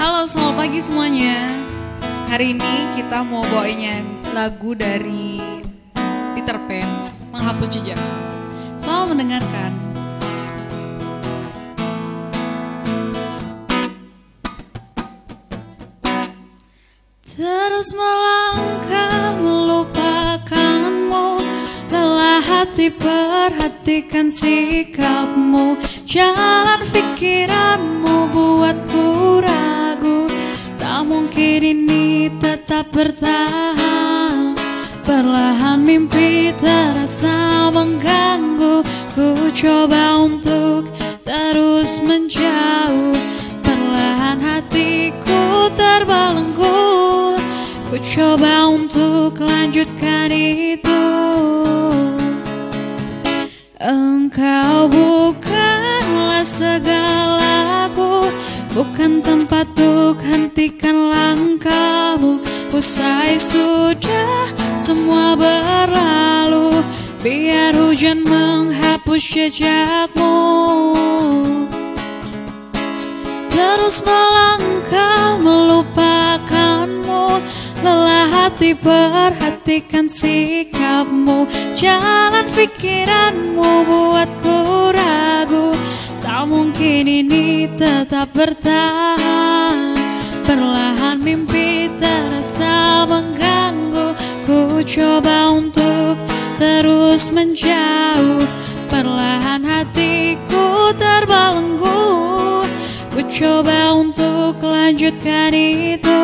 Halo, selamat pagi semuanya. Hari ini kita mau bawain lagu dari Peter Pan, Menghapus Jejak. Selamat mendengarkan. Terus melangkah melupakanmu, lelah hati perhatikan sikapmu, jalan pikiranmu buatku ragu. Tak mungkin ini tetap bertahan, perlahan mimpi terasa mengganggu. Ku coba untuk terus menjauh, perlahan hatiku terbelenggu. Ku coba untuk lanjutkan itu. Engkau bukanlah segalaku, bukan tempat untuk hentikan langkahmu. Usai sudah semua berlalu, biar hujan menghapus jejakmu. Terus melangkah melupakanmu, lelah hati perhatikan sikapmu, jalan pikiranmu buatku ragu. Tak mungkin ini tetap bertahan, perlahan mimpi terasa mengganggu. Ku coba untuk terus menjauh, perlahan hatiku terbelenggu. Ku coba untuk lanjutkan itu.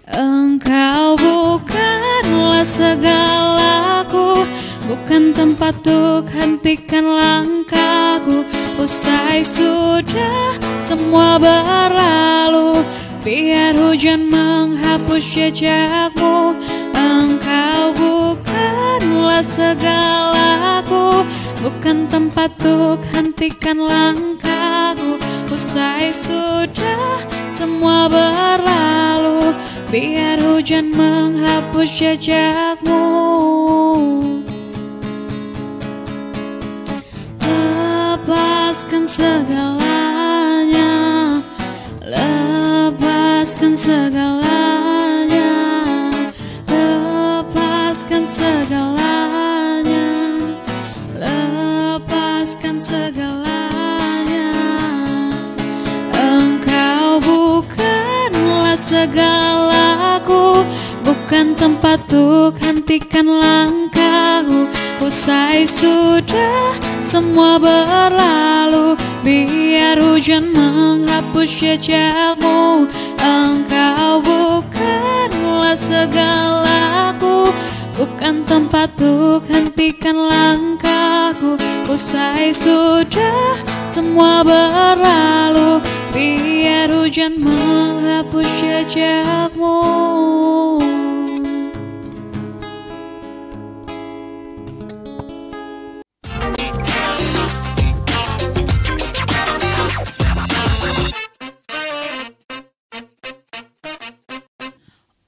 Engkau bukanlah segalaku, bukan tempat untuk hentikan langkahku. Usai sudah semua berlalu, biar hujan menghapus jejakmu. Engkau bukanlah segalaku, bukan tempat untuk hentikan langkahku. Usai sudah semua berlalu, biar hujan menghapus jejakmu. Lepaskan segalanya, lepaskan segalanya, lepaskan segalanya, lepaskan segalanya. Engkau bukanlah segalaku, bukan tempat untuk hentikan langkahku. Usai sudah semua berlalu, biar hujan menghapus jejakmu. Engkau bukanlah segalaku, bukan tempat untuk hentikan langkahku. Usai sudah semua berlalu, biar hujan menghapus jejakmu.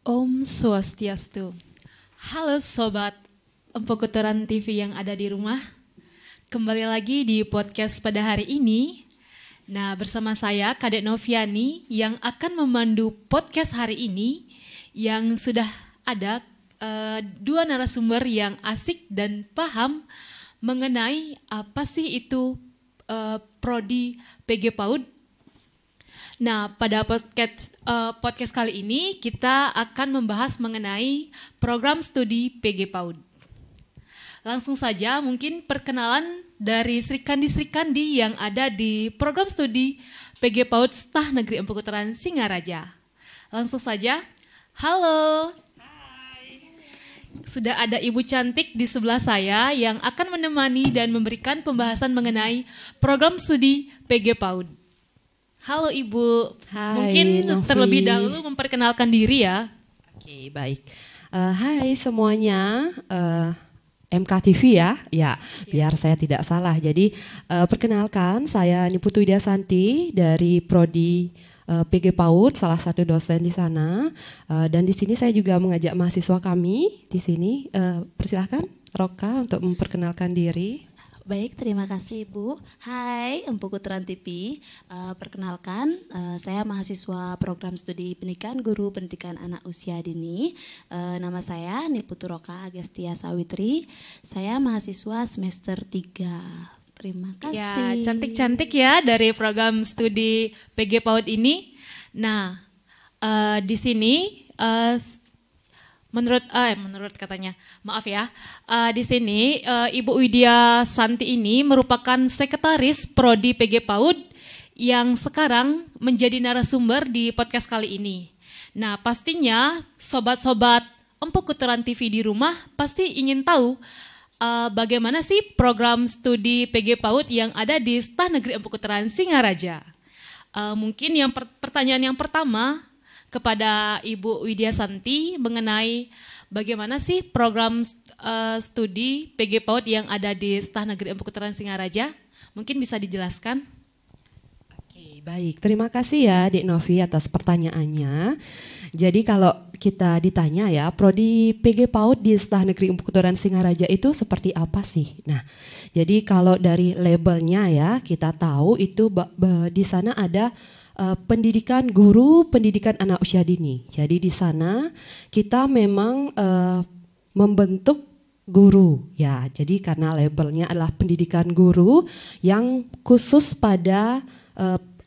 Om Swastiastu. Halo Sobat Empu Kuturan TV yang ada di rumah. Kembali lagi di podcast pada hari ini. Nah, bersama saya Kadek Noviani yang akan memandu podcast hari ini, yang sudah ada dua narasumber yang asik dan paham mengenai apa sih itu Prodi PG PAUD. Nah, pada podcast kali ini kita akan membahas mengenai program studi PG PAUD. Langsung saja mungkin perkenalan dari Srikandi yang ada di program studi PG PAUD Stah Negeri Empu Kuturan Singaraja. Langsung saja, halo. Hai. Sudah ada Ibu cantik di sebelah saya yang akan menemani dan memberikan pembahasan mengenai program studi PG PAUD. Halo Ibu, Hai, mungkin Novi. terlebih dahulu memperkenalkan diri ya. Oke, baik. Hai semuanya, MKTV ya, biar saya tidak salah. Jadi perkenalkan, saya Niputu Widya Santi dari Prodi PG PAUD, salah satu dosen di sana. Dan di sini saya juga mengajak mahasiswa kami di sini. Persilahkan Roka untuk memperkenalkan diri. Baik, terima kasih Ibu. Hai, Empu Kuturan TV. Perkenalkan, saya mahasiswa program studi pendidikan guru pendidikan anak usia dini. Nama saya Niputuroka Agestia Sawitri. Saya mahasiswa semester 3. Terima kasih. Ya, cantik-cantik ya dari program studi PG PAUD ini. Nah, di sini menurut katanya, maaf ya, di sini Ibu Widya Santi ini merupakan sekretaris Prodi PG PAUD yang sekarang menjadi narasumber di podcast kali ini. Nah, pastinya sobat-sobat Empu Kuturan TV di rumah pasti ingin tahu bagaimana sih program studi PG PAUD yang ada di Staf Negeri Empu Kuturan Singaraja. Mungkin yang pertanyaan yang pertama kepada Ibu Widya Santi mengenai bagaimana sih program studi PG PAUD yang ada di Staf Negeri Empu Kuturan Singaraja. Mungkin bisa dijelaskan? Oke, baik. Terima kasih ya Dek Novi atas pertanyaannya. Jadi kalau kita ditanya ya, Prodi PG PAUD di Staf Negeri Empu Kuturan Singaraja itu seperti apa sih? Nah, jadi kalau dari labelnya ya, kita tahu itu di sana ada pendidikan guru, pendidikan anak usia dini. Jadi di sana kita memang membentuk guru ya. Jadi karena labelnya adalah pendidikan guru yang khusus pada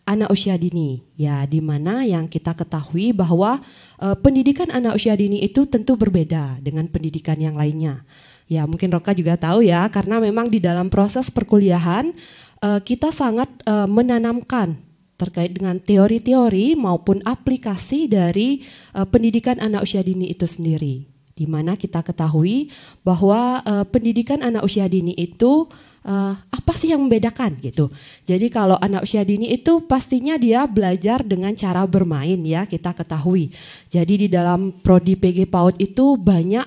anak usia dini. Ya, di mana yang kita ketahui bahwa pendidikan anak usia dini itu tentu berbeda dengan pendidikan yang lainnya. Ya, mungkin Roka juga tahu ya, karena memang di dalam proses perkuliahan kita sangat menanamkan terkait dengan teori-teori maupun aplikasi dari pendidikan anak usia dini itu sendiri. Di mana kita ketahui bahwa pendidikan anak usia dini itu apa sih yang membedakan gitu. Jadi kalau anak usia dini itu pastinya dia belajar dengan cara bermain ya, kita ketahui. Jadi di dalam Prodi PG PAUD itu banyak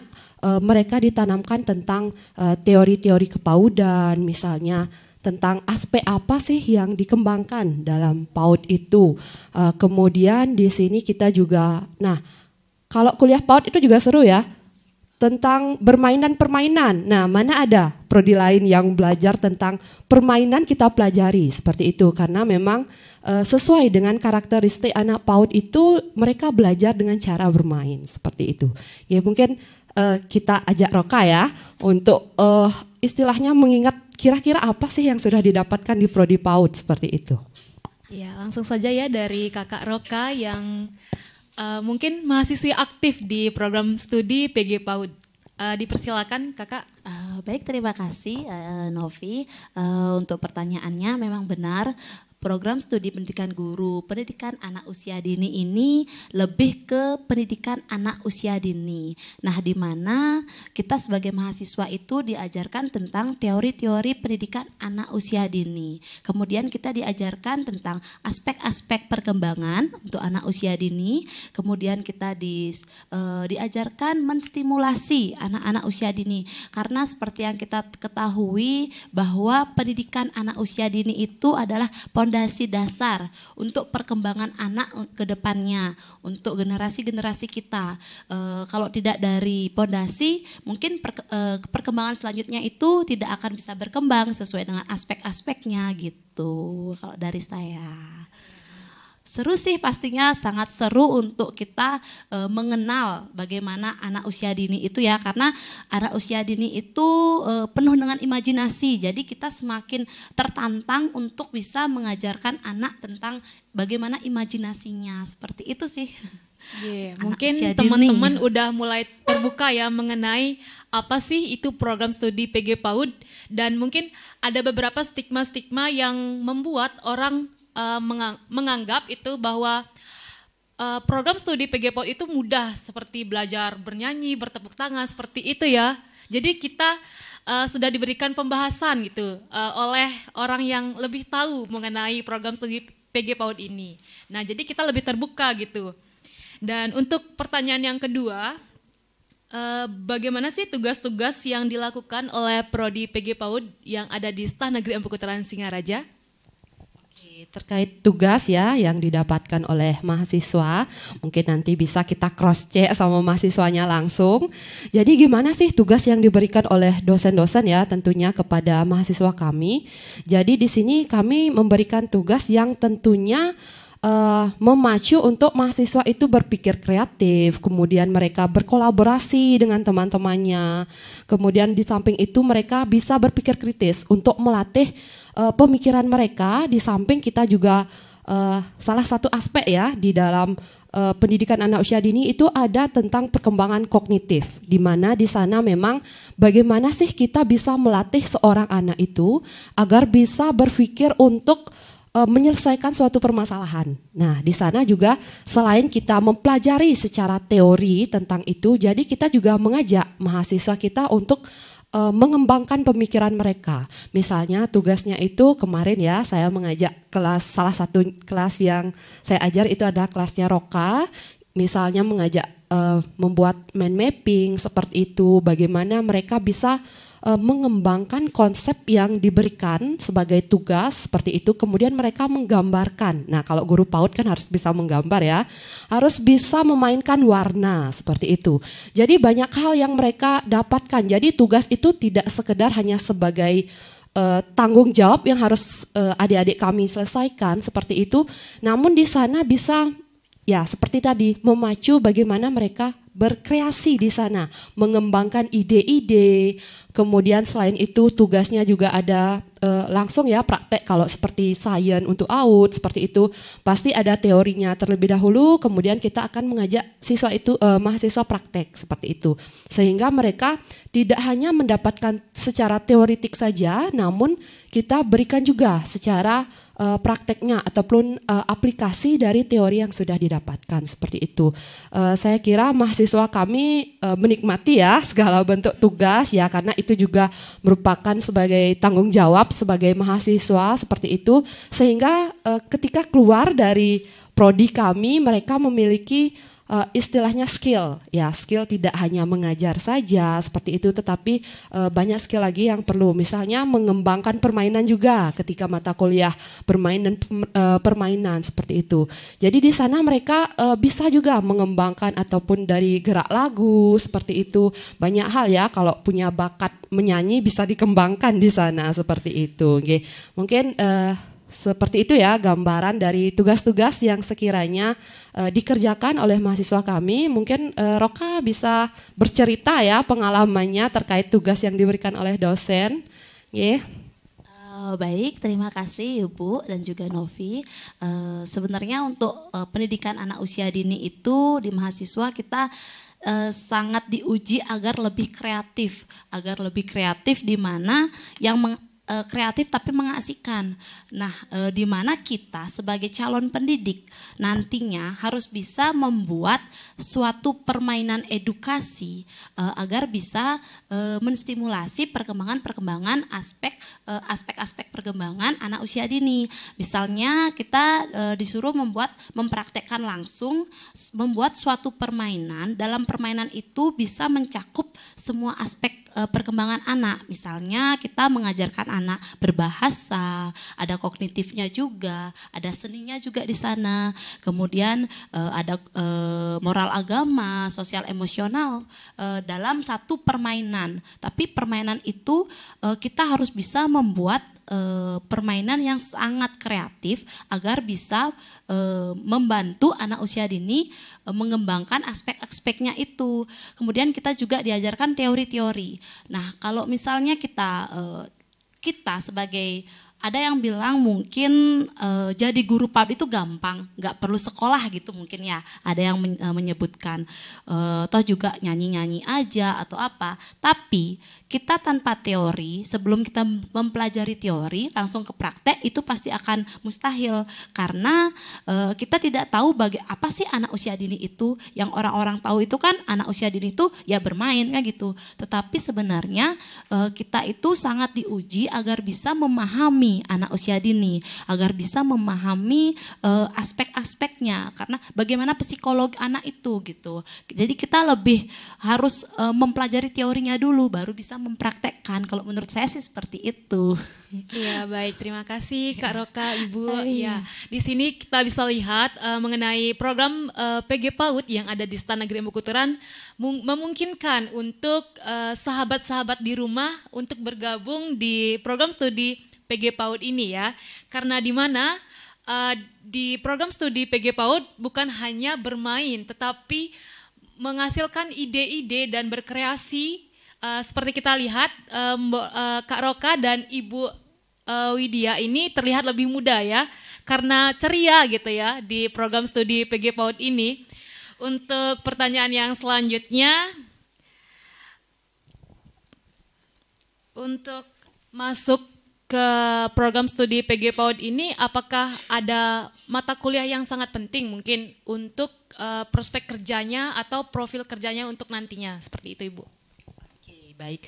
mereka ditanamkan tentang teori-teori kepaudan, misalnya tentang aspek apa sih yang dikembangkan dalam PAUD itu. Kemudian di sini kita juga, nah kalau kuliah PAUD itu juga seru ya, tentang bermain dan permainan. Nah, mana ada prodi lain yang belajar tentang permainan kita pelajari seperti itu, karena memang sesuai dengan karakteristik anak PAUD itu mereka belajar dengan cara bermain seperti itu. Ya mungkin kita ajak Roka ya untuk istilahnya mengingat kira-kira apa sih yang sudah didapatkan di Prodi PAUD seperti itu. Ya, langsung saja ya dari Kakak Roka yang mungkin mahasiswi aktif di program studi PG PAUD. Dipersilakan Kakak. Baik, terima kasih Novi. Untuk pertanyaannya memang benar. Program studi pendidikan guru, pendidikan anak usia dini ini lebih ke pendidikan anak usia dini. Nah, di mana kita sebagai mahasiswa itu diajarkan tentang teori-teori pendidikan anak usia dini. Kemudian kita diajarkan tentang aspek-aspek perkembangan untuk anak usia dini. Kemudian kita diajarkan menstimulasi anak-anak usia dini. Karena seperti yang kita ketahui bahwa pendidikan anak usia dini itu adalah fondasi dasar untuk perkembangan anak ke depannya, untuk generasi-generasi kita. Kalau tidak dari fondasi, mungkin perkembangan selanjutnya itu tidak akan bisa berkembang sesuai dengan aspek-aspeknya gitu. Kalau dari saya. Seru sih, pastinya sangat seru untuk kita mengenal bagaimana anak usia dini itu ya, karena anak usia dini itu penuh dengan imajinasi, jadi kita semakin tertantang untuk bisa mengajarkan anak tentang bagaimana imajinasinya, seperti itu sih. Yeah, mungkin teman-teman udah mulai terbuka ya mengenai apa sih itu program studi PG PAUD, dan mungkin ada beberapa stigma-stigma yang membuat orang menganggap itu bahwa program studi PG PAUD itu mudah, seperti belajar bernyanyi, bertepuk tangan, seperti itu ya. Jadi kita sudah diberikan pembahasan gitu oleh orang yang lebih tahu mengenai program studi PG PAUD ini. Nah, jadi kita lebih terbuka gitu. Dan untuk pertanyaan yang kedua, bagaimana sih tugas-tugas yang dilakukan oleh Prodi PG PAUD yang ada di Staf Negeri Empu Kuturan Singaraja? terkait tugas ya yang didapatkan oleh mahasiswa, mungkin nanti bisa kita cross check sama mahasiswanya langsung. Jadi gimana sih tugas yang diberikan oleh dosen-dosen ya tentunya kepada mahasiswa kami. Jadi di sini kami memberikan tugas yang tentunya memacu untuk mahasiswa itu berpikir kreatif, kemudian mereka berkolaborasi dengan teman-temannya, kemudian di samping itu mereka bisa berpikir kritis untuk melatih pemikiran mereka. Di samping kita juga salah satu aspek ya di dalam pendidikan anak usia dini itu ada tentang perkembangan kognitif, di mana di sana memang bagaimana sih kita bisa melatih seorang anak itu agar bisa berpikir untuk menyelesaikan suatu permasalahan. Nah, di sana juga selain kita mempelajari secara teori tentang itu, jadi kita juga mengajak mahasiswa kita untuk mengembangkan pemikiran mereka. Misalnya tugasnya itu kemarin ya, saya mengajak salah satu kelas yang saya ajar itu ada kelasnya Roka, misalnya mengajak membuat mind mapping seperti itu, bagaimana mereka bisa mengembangkan konsep yang diberikan sebagai tugas seperti itu, kemudian mereka menggambarkan. Nah, kalau guru PAUD kan harus bisa menggambar ya, harus bisa memainkan warna seperti itu. Jadi banyak hal yang mereka dapatkan. Jadi tugas itu tidak sekedar hanya sebagai tanggung jawab yang harus adik-adik kami selesaikan seperti itu, namun di sana bisa ya seperti tadi memacu bagaimana mereka berkreasi di sana, mengembangkan ide-ide. Kemudian selain itu tugasnya juga ada langsung ya praktek, kalau seperti sains untuk AUD seperti itu pasti ada teorinya terlebih dahulu, kemudian kita akan mengajak siswa itu mahasiswa praktek seperti itu, sehingga mereka tidak hanya mendapatkan secara teoritik saja, namun kita berikan juga secara prakteknya ataupun aplikasi dari teori yang sudah didapatkan seperti itu. Saya kira mahasiswa kami menikmati ya segala bentuk tugas ya, karena itu juga merupakan sebagai tanggung jawab sebagai mahasiswa seperti itu, sehingga ketika keluar dari prodi kami mereka memiliki istilahnya skill ya, skill tidak hanya mengajar saja seperti itu, tetapi banyak skill lagi yang perlu, misalnya mengembangkan permainan juga ketika mata kuliah bermain dan permainan seperti itu. Jadi di sana mereka bisa juga mengembangkan ataupun dari gerak lagu seperti itu, banyak hal ya, kalau punya bakat menyanyi bisa dikembangkan di sana seperti itu. Oke. Mungkin seperti itu ya gambaran dari tugas-tugas yang sekiranya dikerjakan oleh mahasiswa kami. Mungkin Roka bisa bercerita ya pengalamannya terkait tugas yang diberikan oleh dosen. Baik, terima kasih Ibu dan juga Novi. Sebenarnya untuk pendidikan anak usia dini itu di mahasiswa kita sangat diuji agar lebih kreatif di mana yang kreatif tapi mengasihkan. Nah, di mana kita sebagai calon pendidik nantinya harus bisa membuat suatu permainan edukasi agar bisa menstimulasi perkembangan aspek-aspek perkembangan anak usia dini. Misalnya kita disuruh mempraktekkan langsung membuat suatu permainan. Dalam permainan itu bisa mencakup semua aspek perkembangan anak. Misalnya kita mengajarkan anak berbahasa, ada kognitifnya juga, ada seninya juga di sana. Kemudian ada moral agama, sosial emosional dalam satu permainan. Tapi permainan itu kita harus bisa membuat permainan yang sangat kreatif agar bisa membantu anak usia dini mengembangkan aspek-aspeknya itu. Kemudian kita juga diajarkan teori-teori. Nah, kalau misalnya kita sebagai, ada yang bilang mungkin jadi guru PAUD itu gampang, nggak perlu sekolah gitu mungkin ya. Ada yang menyebutkan toh juga nyanyi-nyanyi aja atau apa. Tapi kita tanpa teori, sebelum kita mempelajari teori langsung ke praktek itu pasti akan mustahil, karena kita tidak tahu apa sih anak usia dini itu. Yang orang-orang tahu itu kan anak usia dini itu ya bermain kan gitu. Tetapi sebenarnya kita itu sangat diuji agar bisa memahami anak usia dini, agar bisa memahami aspek-aspeknya, karena bagaimana psikologi anak itu gitu. Jadi kita lebih harus mempelajari teorinya dulu baru bisa mempraktekkan. Kalau menurut saya sih seperti itu. Iya, baik, terima kasih Kak Roka, Ibu. Ya, di sini kita bisa lihat mengenai program PG PAUD yang ada di STAN Negeri Empu Kuturan memungkinkan untuk sahabat-sahabat di rumah untuk bergabung di program studi PG PAUD ini ya. Karena di mana di program studi PG PAUD bukan hanya bermain tetapi menghasilkan ide-ide dan berkreasi. Seperti kita lihat Kak Roka dan Ibu Widya ini terlihat lebih muda ya, karena ceria gitu ya di program studi PG PAUD ini. Untuk pertanyaan yang selanjutnya, untuk masuk ke program studi PG PAUD ini, apakah ada mata kuliah yang sangat penting mungkin untuk prospek kerjanya atau profil kerjanya untuk nantinya, seperti itu Ibu? Oke, baik.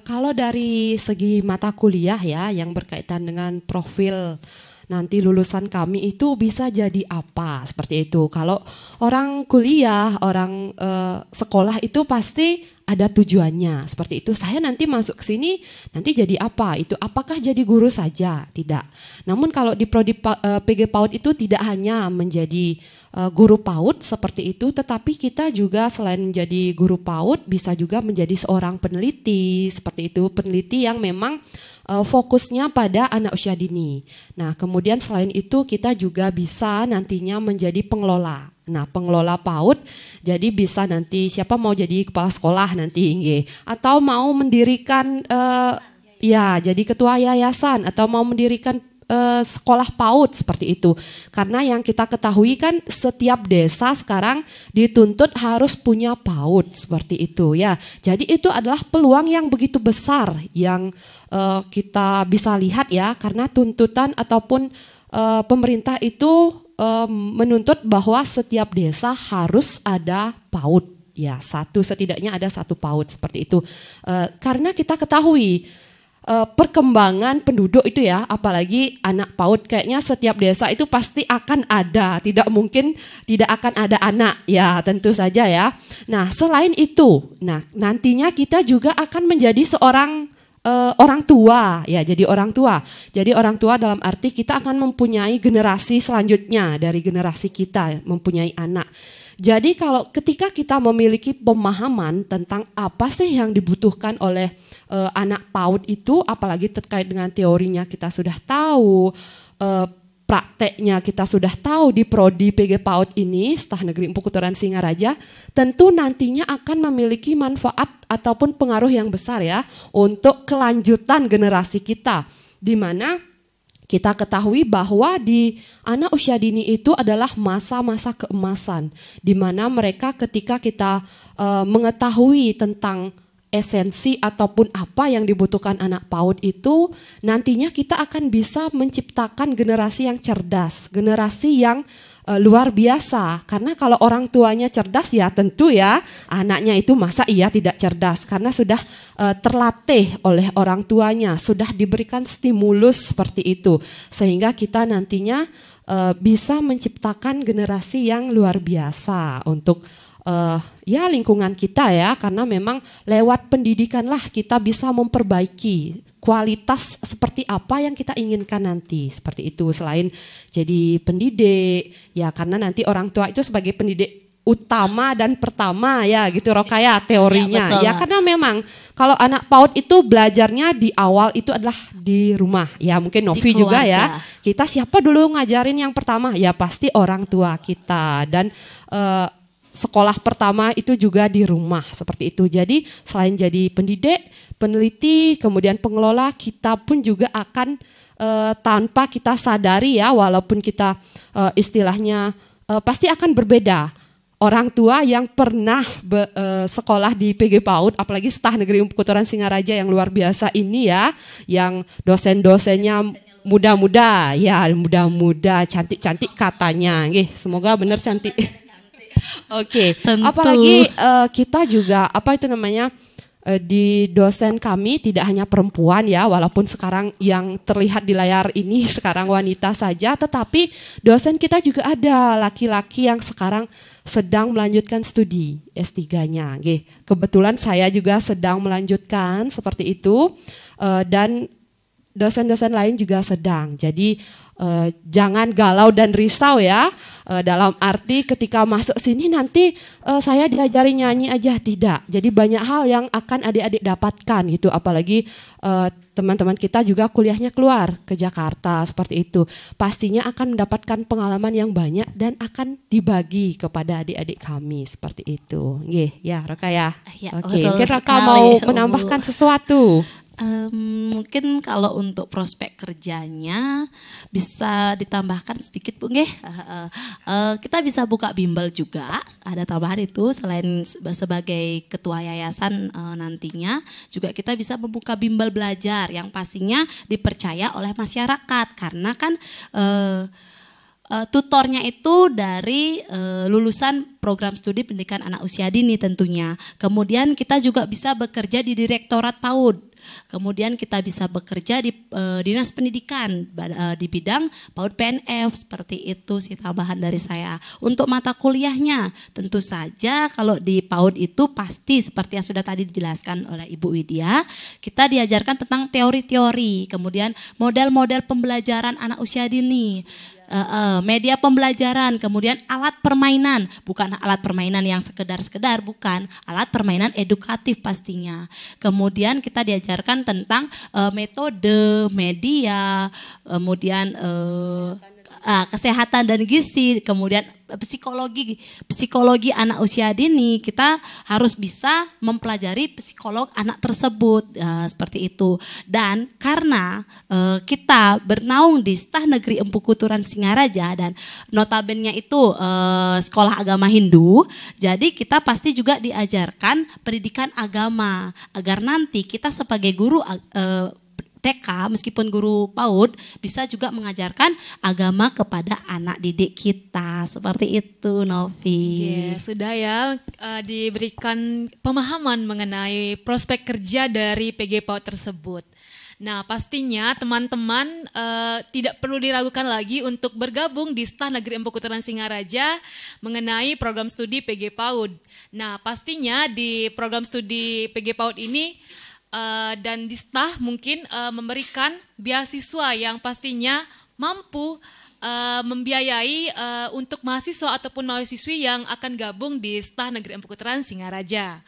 Kalau dari segi mata kuliah ya yang berkaitan dengan profil nanti lulusan kami itu bisa jadi apa seperti itu. Kalau orang kuliah, orang sekolah itu pasti ada tujuannya seperti itu. Saya nanti masuk ke sini nanti jadi apa? Itu apakah jadi guru saja? Tidak. Namun kalau di prodi PG PAUD itu tidak hanya menjadi guru PAUD seperti itu, tetapi kita juga selain menjadi guru PAUD bisa juga menjadi seorang peneliti seperti itu, peneliti yang memang fokusnya pada anak usia dini. Nah, kemudian selain itu kita juga bisa nantinya menjadi pengelola. Nah, pengelola PAUD jadi bisa nanti siapa mau jadi kepala sekolah nanti atau mau mendirikan ya jadi ketua yayasan atau mau mendirikan sekolah PAUD seperti itu. Karena yang kita ketahui kan setiap desa sekarang dituntut harus punya PAUD seperti itu ya. Jadi itu adalah peluang yang begitu besar yang kita bisa lihat ya, karena tuntutan ataupun pemerintah itu menuntut bahwa setiap desa harus ada PAUD ya, setidaknya ada satu PAUD seperti itu. Karena kita ketahui perkembangan penduduk itu ya, apalagi anak PAUD kayaknya setiap desa itu pasti akan ada, tidak mungkin tidak akan ada anak ya, tentu saja ya. Nah, selain itu, nah nantinya kita juga akan menjadi seorang orang tua ya, jadi orang tua. Jadi orang tua dalam arti kita akan mempunyai generasi selanjutnya dari generasi kita mempunyai anak. Jadi kalau ketika kita memiliki pemahaman tentang apa sih yang dibutuhkan oleh anak PAUD itu, apalagi terkait dengan teorinya kita sudah tahu, prakteknya kita sudah tahu di prodi PG PAUD ini, STAN Negeri Empu Kuturan Singaraja, tentu nantinya akan memiliki manfaat ataupun pengaruh yang besar ya untuk kelanjutan generasi kita, di mana kita ketahui bahwa di anak usia dini itu adalah masa-masa keemasan, di mana mereka ketika kita mengetahui tentang esensi ataupun apa yang dibutuhkan anak PAUD itu, nantinya kita akan bisa menciptakan generasi yang cerdas, generasi yang luar biasa. Karena kalau orang tuanya cerdas ya tentu ya anaknya itu masa iya tidak cerdas, karena sudah terlatih oleh orang tuanya, sudah diberikan stimulus seperti itu, sehingga kita nantinya bisa menciptakan generasi yang luar biasa untuk ya lingkungan kita ya, karena memang lewat pendidikan lah kita bisa memperbaiki kualitas seperti apa yang kita inginkan nanti seperti itu. Selain jadi pendidik ya, karena nanti orang tua itu sebagai pendidik utama dan pertama ya gitu Rokaya teorinya ya, karena memang kalau anak PAUD itu belajarnya di awal itu adalah di rumah ya, mungkin Novi juga ya, kita siapa dulu ngajarin yang pertama ya pasti orang tua kita, dan sekolah pertama itu juga di rumah seperti itu. Jadi selain jadi pendidik, peneliti, kemudian pengelola, kita pun juga akan tanpa kita sadari ya, walaupun kita istilahnya pasti akan berbeda. Orang tua yang pernah sekolah di PG PAUD, apalagi STAN Negeri Empu Kuturan Singaraja yang luar biasa ini ya, yang dosen-dosennya muda-muda ya, muda-muda, cantik-cantik katanya. Semoga benar cantik. Oke, apalagi kita juga apa itu namanya di dosen kami tidak hanya perempuan ya, walaupun sekarang yang terlihat di layar ini sekarang wanita saja, tetapi dosen kita juga ada laki-laki yang sekarang sedang melanjutkan studi S3-nya. Kebetulan saya juga sedang melanjutkan seperti itu, dan dosen-dosen lain juga sedang. Jadi jangan galau dan risau ya, dalam arti ketika masuk sini nanti saya diajari nyanyi aja, tidak. Jadi banyak hal yang akan adik-adik dapatkan gitu, apalagi teman-teman kita juga kuliahnya keluar ke Jakarta seperti itu. Pastinya akan mendapatkan pengalaman yang banyak dan akan dibagi kepada adik-adik kami seperti itu. Ya Roka ya. Oke, mungkin Roka mau menambahkan sesuatu. Mungkin kalau untuk prospek kerjanya bisa ditambahkan sedikit Bu nggih. Kita bisa buka bimbel juga, ada tambahan itu selain sebagai ketua yayasan nantinya juga kita bisa membuka bimbel belajar yang pastinya dipercaya oleh masyarakat karena kan tutornya itu dari lulusan program studi pendidikan anak usia dini tentunya. Kemudian kita juga bisa bekerja di Direktorat PAUD. Kemudian kita bisa bekerja di Dinas Pendidikan di bidang PAUD PNF, seperti itu sih tambahan dari saya. Untuk mata kuliahnya tentu saja kalau di PAUD itu pasti seperti yang sudah tadi dijelaskan oleh Ibu Widya, kita diajarkan tentang teori-teori, kemudian model-model pembelajaran anak usia dini. Media pembelajaran, kemudian alat permainan, bukan alat permainan yang sekedar-sekedar, bukan, alat permainan edukatif pastinya. Kemudian kita diajarkan tentang metode, media, kemudian kesehatan dan gizi, kemudian psikologi anak usia dini. Kita harus bisa mempelajari psikolog anak tersebut, seperti itu. Dan karena kita bernaung di Stah Negeri Empu Kuturan Singaraja dan notabene itu sekolah agama Hindu, jadi kita pasti juga diajarkan pendidikan agama agar nanti kita sebagai guru TK meskipun guru PAUD bisa juga mengajarkan agama kepada anak didik kita, seperti itu Novi. Sudah ya diberikan pemahaman mengenai prospek kerja dari PG PAUD tersebut. Nah pastinya teman-teman tidak perlu diragukan lagi untuk bergabung di Stah Negeri Empu Kuturan Singaraja mengenai program studi PG PAUD. Nah pastinya di program studi PG PAUD ini dan di Stah mungkin memberikan beasiswa yang pastinya mampu membiayai untuk mahasiswa ataupun mahasiswi yang akan gabung di Stah Negeri Empu Kuturan Singaraja.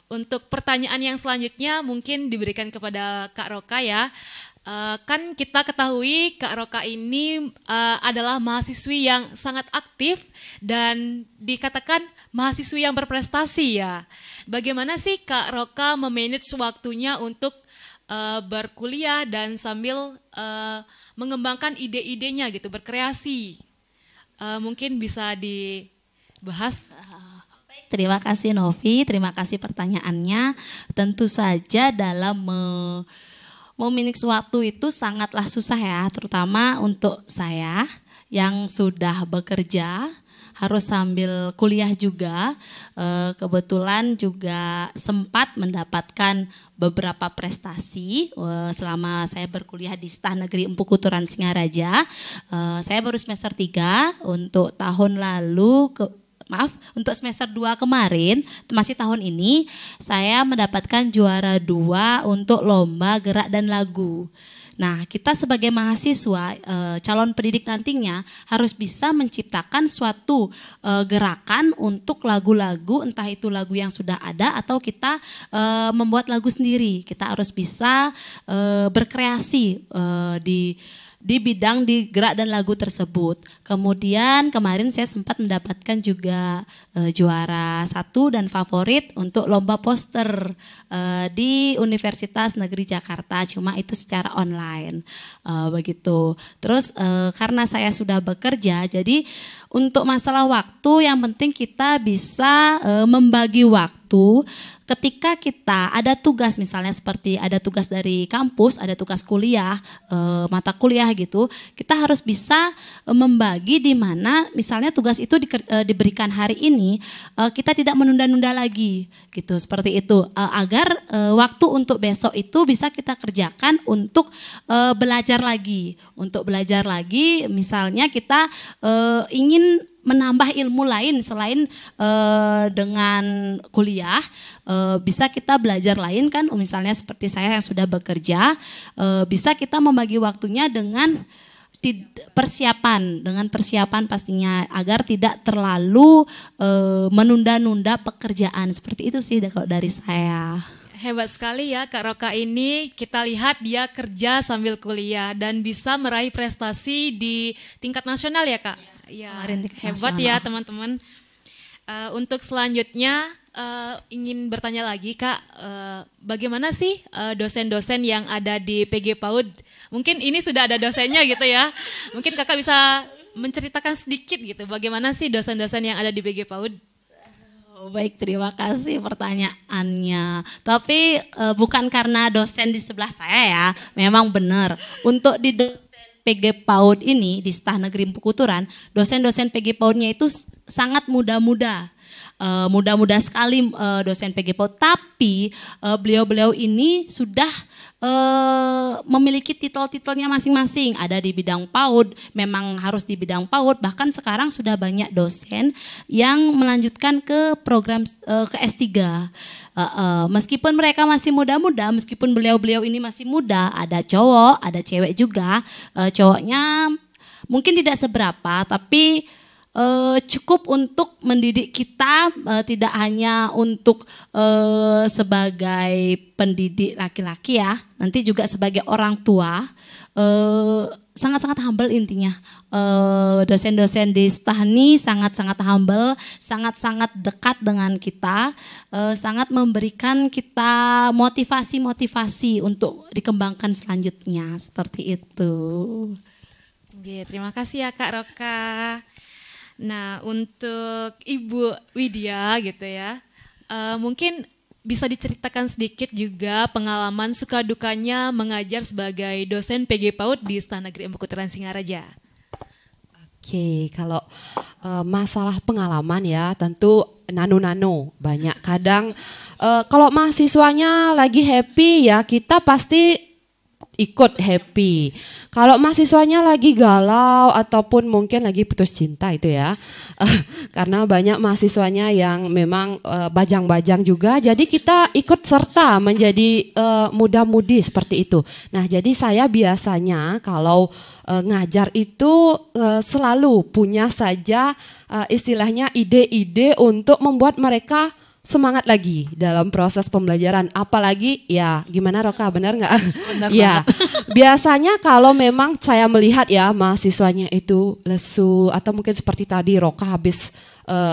Untuk pertanyaan yang selanjutnya mungkin diberikan kepada Kak Roka ya. Kan kita ketahui Kak Roka ini adalah mahasiswi yang sangat aktif dan dikatakan mahasiswi yang berprestasi ya. Bagaimana sih Kak Roka memanage waktunya untuk berkuliah dan sambil mengembangkan ide-idenya gitu, berkreasi? Mungkin bisa dibahas. Terima kasih Novi, terima kasih pertanyaannya. Tentu saja dalam memanage waktu itu sangatlah susah ya, terutama untuk saya yang sudah bekerja harus sambil kuliah juga. Kebetulan juga sempat mendapatkan beberapa prestasi selama saya berkuliah di Stah Negeri Empu Kuturan Singaraja. Saya baru semester 3 untuk tahun lalu, untuk semester 2 kemarin, masih tahun ini, saya mendapatkan juara 2 untuk lomba gerak dan lagu. Nah, kita sebagai mahasiswa, calon pendidik nantinya harus bisa menciptakan suatu gerakan untuk lagu-lagu, entah itu lagu yang sudah ada atau kita membuat lagu sendiri. Kita harus bisa berkreasi di bidang di gerak dan lagu tersebut. Kemudian kemarin saya sempat mendapatkan juga juara 1 dan favorit untuk lomba poster di Universitas Negeri Jakarta, cuma itu secara online, begitu. Terus karena saya sudah bekerja, jadi untuk masalah waktu yang penting kita bisa membagi waktu. ketika kita ada tugas, misalnya seperti ada tugas dari kampus, ada tugas kuliah, mata kuliah gitu, kita harus bisa membagi di mana misalnya tugas itu diberikan hari ini, kita tidak menunda-nunda lagi gitu, seperti itu, agar waktu untuk besok itu bisa kita kerjakan untuk belajar lagi. Untuk belajar lagi, misalnya kita ingin menambah ilmu lain selain dengan kuliah, bisa kita belajar lain kan, misalnya seperti saya yang sudah bekerja, bisa kita membagi waktunya dengan persiapan pastinya, agar tidak terlalu menunda-nunda pekerjaan. Seperti itu sih kalau dari saya. Hebat sekali ya Kak Roka ini, kita lihat dia kerja sambil kuliah dan bisa meraih prestasi di tingkat nasional ya Kak? Ya, hebat ya teman-teman. Untuk selanjutnya ingin bertanya lagi Kak, bagaimana sih dosen-dosen yang ada di PG PAUD? Mungkin ini sudah ada dosennya gitu ya, mungkin Kakak bisa menceritakan sedikit gitu, bagaimana sih dosen-dosen yang ada di PG PAUD? Baik, terima kasih pertanyaannya. Tapi bukan karena dosen di sebelah saya ya, memang benar. Untuk di dosen PG PAUD ini di Setah Negeri Empu Kuturan, dosen-dosen PG PAUD-nya itu sangat muda-muda. Muda-muda sekali dosen PG PAUD, tapi beliau-beliau ini sudah memiliki titel-titelnya masing-masing. Ada di bidang PAUD, memang harus di bidang PAUD, bahkan sekarang sudah banyak dosen yang melanjutkan ke program ke S3. Meskipun mereka masih muda-muda, meskipun beliau-beliau ini masih muda, ada cowok, ada cewek juga. Cowoknya mungkin tidak seberapa, tapi cukup untuk mendidik kita, tidak hanya untuk sebagai pendidik laki-laki ya, nanti juga sebagai orang tua. Sangat-sangat humble intinya. Dosen-dosen di Setahni sangat-sangat humble, sangat-sangat dekat dengan kita, sangat memberikan kita motivasi-motivasi untuk dikembangkan selanjutnya, seperti itu. Oke, terima kasih ya Kak Roka. Nah, untuk Ibu Widya gitu ya, mungkin bisa diceritakan sedikit juga pengalaman suka dukanya mengajar sebagai dosen PG PAUD di Setah Negeri Empu Kuturan Singaraja. Oke, kalau masalah pengalaman ya tentu nano-nano banyak. Kadang kalau mahasiswanya lagi happy ya kita pasti ikut happy. Kalau mahasiswanya lagi galau ataupun mungkin lagi putus cinta itu ya, karena banyak mahasiswanya yang memang bajang-bajang juga, jadi kita ikut serta menjadi muda-mudi seperti itu. Nah, jadi saya biasanya kalau ngajar itu selalu punya saja istilahnya ide-ide untuk membuat mereka semangat lagi dalam proses pembelajaran, apalagi ya gimana Roka, benar nggak? Ya biasanya kalau memang saya melihat ya mahasiswanya itu lesu atau mungkin seperti tadi Roka habis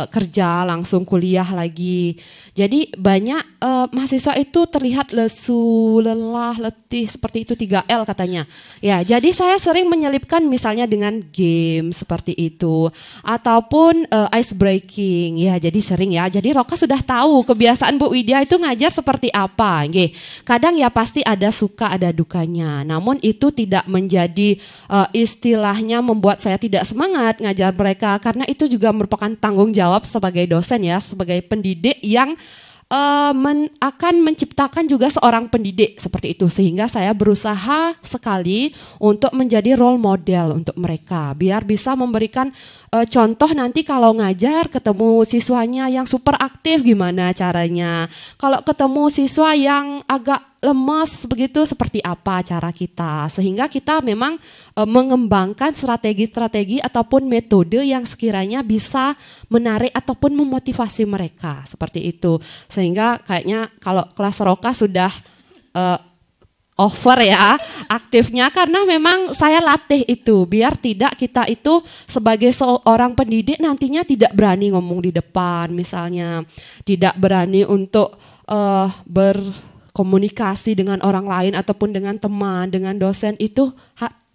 kerja langsung kuliah lagi, jadi banyak mahasiswa itu terlihat lesu, lelah, letih seperti itu, 3L katanya. Ya, jadi saya sering menyelipkan misalnya dengan game seperti itu ataupun ice breaking. Ya, jadi sering ya. Jadi Roka sudah tahu kebiasaan Bu Widya itu ngajar seperti apa. Kadang ya pasti ada suka ada dukanya. Namun itu tidak menjadi istilahnya membuat saya tidak semangat ngajar mereka, karena itu juga merupakan tanggung jawab sebagai dosen ya, sebagai pendidik yang akan menciptakan juga seorang pendidik seperti itu, sehingga saya berusaha sekali untuk menjadi role model untuk mereka biar bisa memberikan contoh nanti kalau ngajar ketemu siswanya yang super aktif gimana caranya, kalau ketemu siswa yang agak lemas begitu seperti apa cara kita, sehingga kita memang mengembangkan strategi-strategi ataupun metode yang sekiranya bisa menarik ataupun memotivasi mereka seperti itu, sehingga kayaknya kalau kelas Roka sudah over ya aktifnya, karena memang saya latih itu biar tidak kita itu sebagai seorang pendidik nantinya tidak berani ngomong di depan, misalnya tidak berani untuk berkomunikasi dengan orang lain ataupun dengan teman, dengan dosen, itu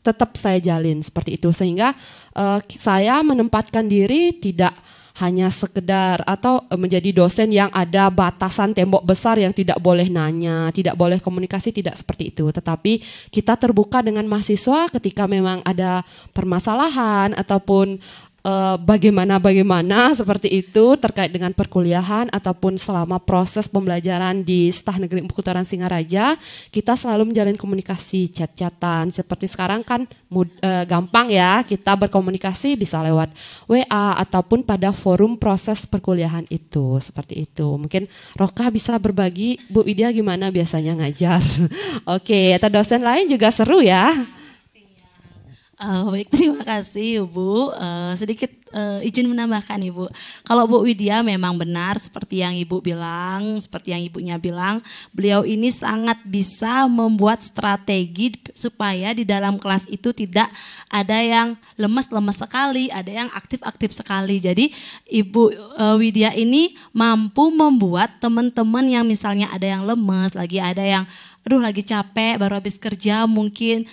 tetap saya jalin seperti itu, sehingga saya menempatkan diri tidak hanya sekedar atau menjadi dosen yang ada batasan tembok besar yang tidak boleh nanya, tidak boleh komunikasi, tidak seperti itu. Tetapi kita terbuka dengan mahasiswa ketika memang ada permasalahan ataupun bagaimana seperti itu terkait dengan perkuliahan ataupun selama proses pembelajaran di Staf Negeri Empu Kuturan Singaraja, kita selalu menjalin komunikasi chat-chatan. Seperti sekarang kan gampang ya, kita berkomunikasi bisa lewat WA ataupun pada forum proses perkuliahan itu, seperti itu. Mungkin Roka bisa berbagi, Bu Widya gimana biasanya ngajar. Oke, atau dosen lain juga seru ya. Baik, terima kasih Ibu. Sedikit izin menambahkan Ibu. Kalau Bu Widya memang benar seperti yang Ibu bilang, seperti yang Ibunya bilang, beliau ini sangat bisa membuat strategi supaya di dalam kelas itu tidak ada yang lemes-lemes sekali, ada yang aktif-aktif sekali. Jadi Ibu Widya ini mampu membuat teman-teman yang misalnya ada yang lemes, lagi ada yang aduh lagi capek, baru habis kerja mungkin,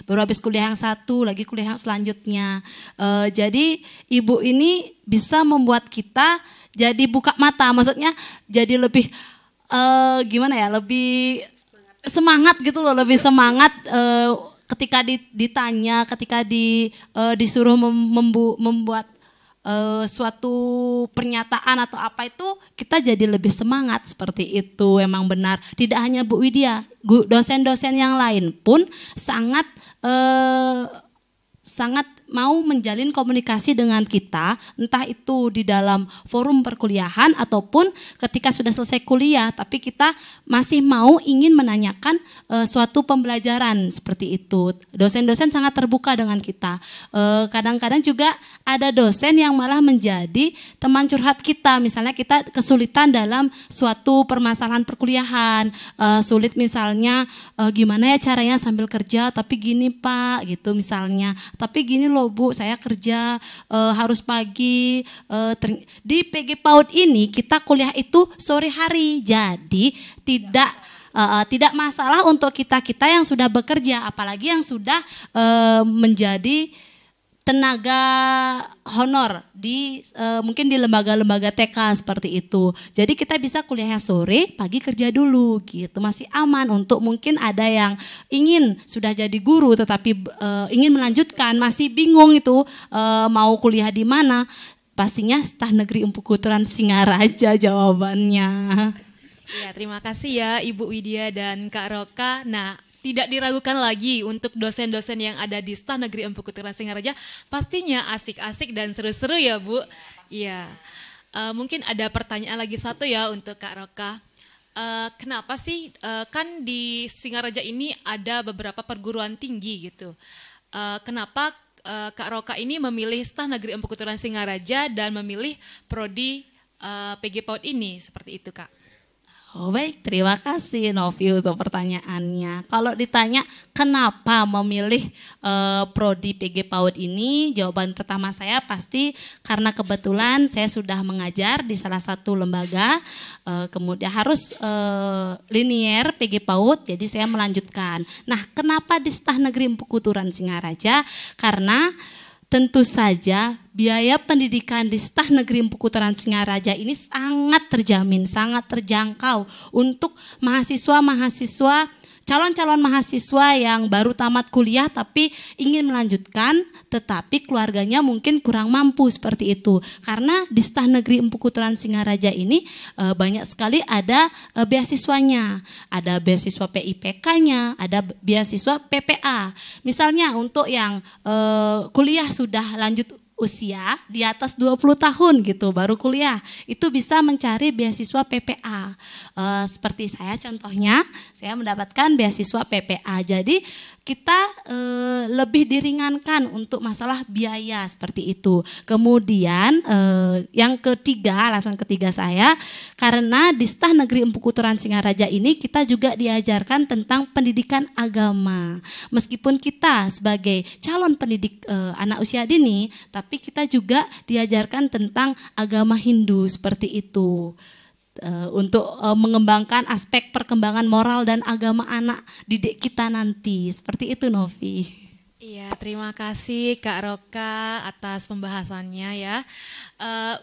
baru habis kuliah yang satu, lagi kuliah yang selanjutnya. Jadi ibu ini bisa membuat kita jadi buka mata, maksudnya jadi lebih lebih semangat gitu loh, lebih semangat ketika ditanya, ketika disuruh membuat suatu pernyataan atau apa itu, kita jadi lebih semangat seperti itu. Emang benar, tidak hanya Bu Widya, dosen-dosen yang lain pun sangat mau menjalin komunikasi dengan kita, entah itu di dalam forum perkuliahan ataupun ketika sudah selesai kuliah, tapi kita masih ingin menanyakan suatu pembelajaran seperti itu. Dosen-dosen sangat terbuka dengan kita. Kadang-kadang juga ada dosen yang malah menjadi teman curhat kita, misalnya kita kesulitan dalam suatu permasalahan perkuliahan, sulit misalnya gimana ya caranya sambil kerja, tapi gini Pak gitu misalnya, tapi gini loh Bu, saya kerja harus pagi. Di PG PAUD ini kita kuliah itu sore hari, jadi tidak masalah untuk kita yang sudah bekerja, apalagi yang sudah menjadi tenaga honor mungkin di lembaga-lembaga TK seperti itu. Jadi kita bisa kuliahnya sore, pagi kerja dulu gitu, masih aman. Untuk mungkin ada yang sudah jadi guru tetapi ingin melanjutkan, masih bingung itu mau kuliah di mana. Pastinya Staf Negeri Empu Kuturan Singaraja jawabannya. Ya, terima kasih ya Ibu Widya dan Kak Roka. Nah, tidak diragukan lagi untuk dosen-dosen yang ada di Staf Negeri Empu Kuturan Singaraja, pastinya asik-asik dan seru-seru ya Bu. Iya. Mungkin ada pertanyaan lagi satu ya untuk Kak Roka. Kenapa sih kan di Singaraja ini ada beberapa perguruan tinggi gitu. Kenapa Kak Roka ini memilih Staf Negeri Empu Kuturan Singaraja dan memilih prodi PG PAUD ini, seperti itu Kak? Oh baik, terima kasih Novi untuk pertanyaannya. Kalau ditanya kenapa memilih prodi PG PAUD ini, jawaban pertama saya pasti karena kebetulan saya sudah mengajar di salah satu lembaga, kemudian harus linier PG PAUD, jadi saya melanjutkan. Nah, kenapa di Staf Negeri Empu Kuturan Singaraja? Karena tentu saja biaya pendidikan di Staf Negeri Empu Kuturan Singaraja ini sangat terjamin, sangat terjangkau untuk mahasiswa-mahasiswa, calon-calon mahasiswa yang baru tamat kuliah tapi ingin melanjutkan, tetapi keluarganya mungkin kurang mampu seperti itu. Karena di Staf Negeri Empu Kuturan Singaraja ini banyak sekali ada beasiswanya, ada beasiswa PIPK-nya, ada beasiswa PPA. Misalnya untuk yang kuliah sudah lanjut usia di atas 20 tahun gitu baru kuliah, itu bisa mencari beasiswa PPA. Seperti saya contohnya, saya mendapatkan beasiswa PPA. Jadi kita lebih diringankan untuk masalah biaya seperti itu. Kemudian yang ketiga, alasan ketiga saya, karena di Staf Negeri Empu Kuturan Singaraja ini kita juga diajarkan tentang pendidikan agama. Meskipun kita sebagai calon pendidik anak usia dini, tapi kita juga diajarkan tentang agama Hindu seperti itu. Untuk mengembangkan aspek perkembangan moral dan agama anak didik kita nanti. Seperti itu Novi. Iya, terima kasih Kak Roka atas pembahasannya ya.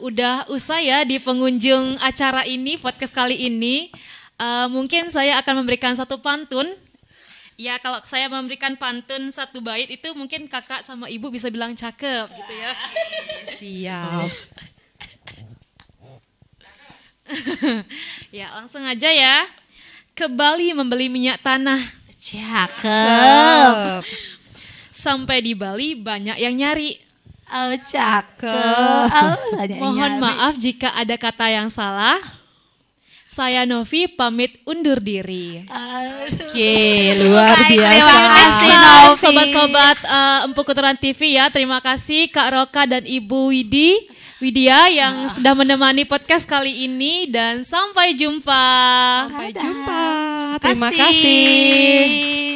Udah usai ya di pengunjung acara ini, podcast kali ini. Mungkin saya akan memberikan satu pantun. Ya, kalau saya memberikan pantun satu bait itu mungkin kakak sama ibu bisa bilang cakep gitu ya. Siap. Ya, langsung aja ya. Ke Bali membeli minyak tanah. Cakep. Sampai di Bali banyak yang nyari. Oh, cakep. Oh, Mohon maaf jika ada kata yang salah. Saya Novi pamit undur diri. Oke, luar biasa. Terima kasih, Nah, Novi. sobat-sobat Empu Kotoran TV ya, terima kasih Kak Roka dan Ibu Widya yang sudah menemani podcast kali ini dan sampai jumpa. Sampai jumpa. Terima kasih.